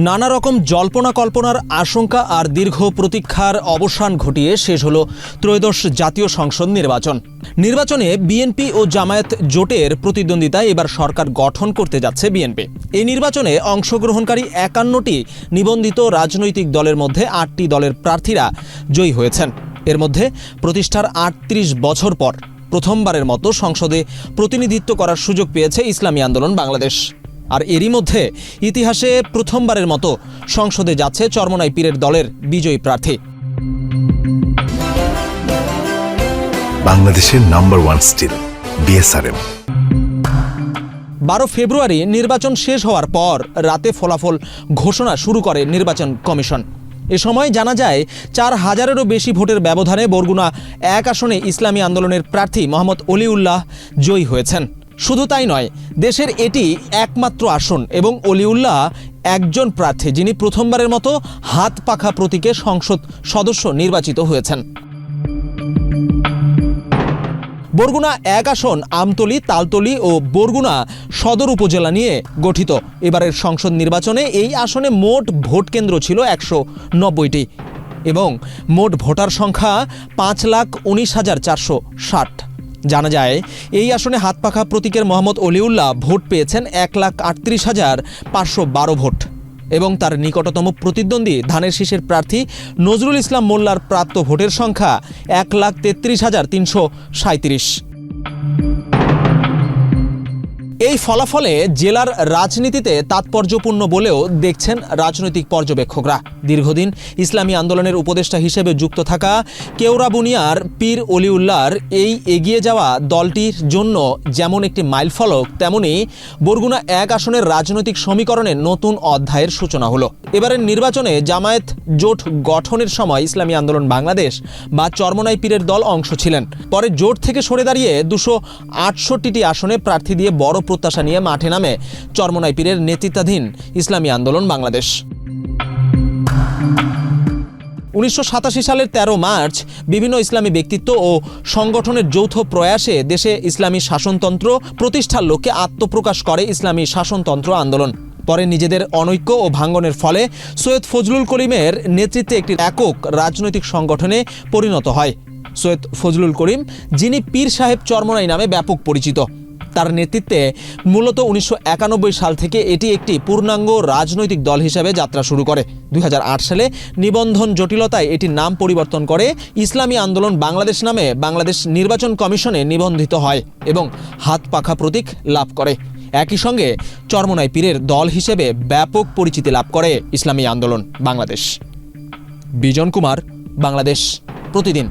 নানা রকম জল্পনা কল্পনার আশঙ্কা আর দীর্ঘ প্রতীক্ষার অবসান ঘটিয়ে শেষ হলো ত্রয়োদশ জাতীয় সংসদ নির্বাচনে বিএনপি ও জামায়াত জোটের প্রতিদ্বন্দ্বিতায় এবার সরকার গঠন করতে যাচ্ছে বিএনপি। এই নির্বাচনে অংশগ্রহণকারী ৫১টি নিবন্ধিত রাজনৈতিক দলের মধ্যে ৮টি দলের প্রার্থীরা জয়ী হয়েছেন। এর মধ্যে প্রতিষ্ঠার ৩৮ বছর পর প্রথমবারের মতো সংসদে প্রতিনিধিত্ব করার সুযোগ পেয়েছে ইসলামী আন্দোলন বাংলাদেশ। আর এরই মধ্যে ইতিহাসে প্রথমবারের মতো সংসদে যাচ্ছে চরমোনাই পীরের দলের বিজয়ী প্রার্থী। বাংলাদেশের নাম্বার 1 স্টিল বিএসআরএম। ১২ ফেব্রুয়ারি নির্বাচন শেষ হওয়ার পর রাতে ফলাফল ঘোষণা শুরু করে নির্বাচন কমিশন। এ সময় জানা যায় ৪,০০০-এরও বেশি ভোটের ব্যবধানে বরগুনা ১ আসনে ইসলামী আন্দোলনের প্রার্থী মোহাম্মদ অলিউল্লাহ জয়ী হয়েছেন। শুধু তাই নয়, দেশের এটি একমাত্র আসন এবং অলিউল্লাহ একজন প্রার্থী যিনি প্রথমবারের মতো হাত পাখা প্রতীকে সংসদ সদস্য নির্বাচিত হয়েছেন। বরগুনা ১ আসন আমতলী, তালতলী ও বরগুনা সদর উপজেলা নিয়ে গঠিত। এবারের সংসদ নির্বাচনে এই আসনে মোট ভোট কেন্দ্র ছিল ১৯০টি এবং মোট ভোটার সংখ্যা ৫,১৯,৪৬০। জানা যায় এই আসনে হাতপাখা প্রতীকের মোহাম্মদ অলিউল্লাহ ভোট পেয়েছেন ১,৩৮,৫১২ ভোট এবং তার নিকটতম প্রতিদ্বন্দ্বী ধানের শীষের প্রার্থী নজরুল ইসলাম মোল্লার প্রাপ্ত ভোটের সংখ্যা ১,৩৩,৩৩৭। এই ফলাফলে জেলার রাজনীতিতে তাৎপর্যপূর্ণ বলেও দেখছেন রাজনৈতিক পর্যবেক্ষকরা। দীর্ঘদিন ইসলামী আন্দোলনের উপদেষ্টা হিসেবে যুক্ত থাকা কেওড়াবুনিয়ার পীর অলিউল্লাহর এই এগিয়ে যাওয়া দলটির জন্য যেমন একটি মাইলফলক, তেমনি বরগুনা ১ আসনের রাজনৈতিক সমীকরণে নতুন অধ্যায়ের সূচনা হলো। এবারের নির্বাচনে জামায়াত জোট গঠনের সময় ইসলামী আন্দোলন বাংলাদেশ বা চরমোনাই পীরের দল অংশ ছিলেন। পরে জোট থেকে সরে দাঁড়িয়ে ২৬৮টি আসনে প্রার্থী দিয়ে বড় প্রত্যাশা নিয়ে মাঠে নামে চরমোনাই পীরের নেতৃত্বাধীন ইসলামী আন্দোলন বাংলাদেশ। ১৯৮৭ সালের ১৩ মার্চ বিভিন্ন ইসলামী ব্যক্তিত্ব ও সংগঠনের যৌথ প্রয়াসে দেশে ইসলামী শাসনতন্ত্র প্রতিষ্ঠার লক্ষ্যে আত্মপ্রকাশ করে ইসলামী শাসনতন্ত্র আন্দোলন। পরে নিজেদের অনৈক্য ও ভাঙ্গনের ফলে সৈয়দ ফজলুল করিমের নেতৃত্বে একটি একক রাজনৈতিক সংগঠনে পরিণত হয়। সৈয়দ ফজলুল করিম, যিনি পীর সাহেব চরমোনাই নামে ব্যাপক পরিচিত, তার নেতৃত্বে মূলত ১৯৯১ সাল থেকে এটি একটি পূর্ণাঙ্গ রাজনৈতিক দল হিসেবে যাত্রা শুরু করে। ২০০৮ সালে নিবন্ধন জটিলতায় এটির নাম পরিবর্তন করে ইসলামী আন্দোলন বাংলাদেশ নামে বাংলাদেশ নির্বাচন কমিশনে নিবন্ধিত হয় এবং হাত পাখা প্রতীক লাভ করে। একই সঙ্গে চরমোনাই পীরের দল হিসেবে ব্যাপক পরিচিতি লাভ করে ইসলামী আন্দোলন বাংলাদেশ। বিজন কুমার, বাংলাদেশ প্রতিদিন।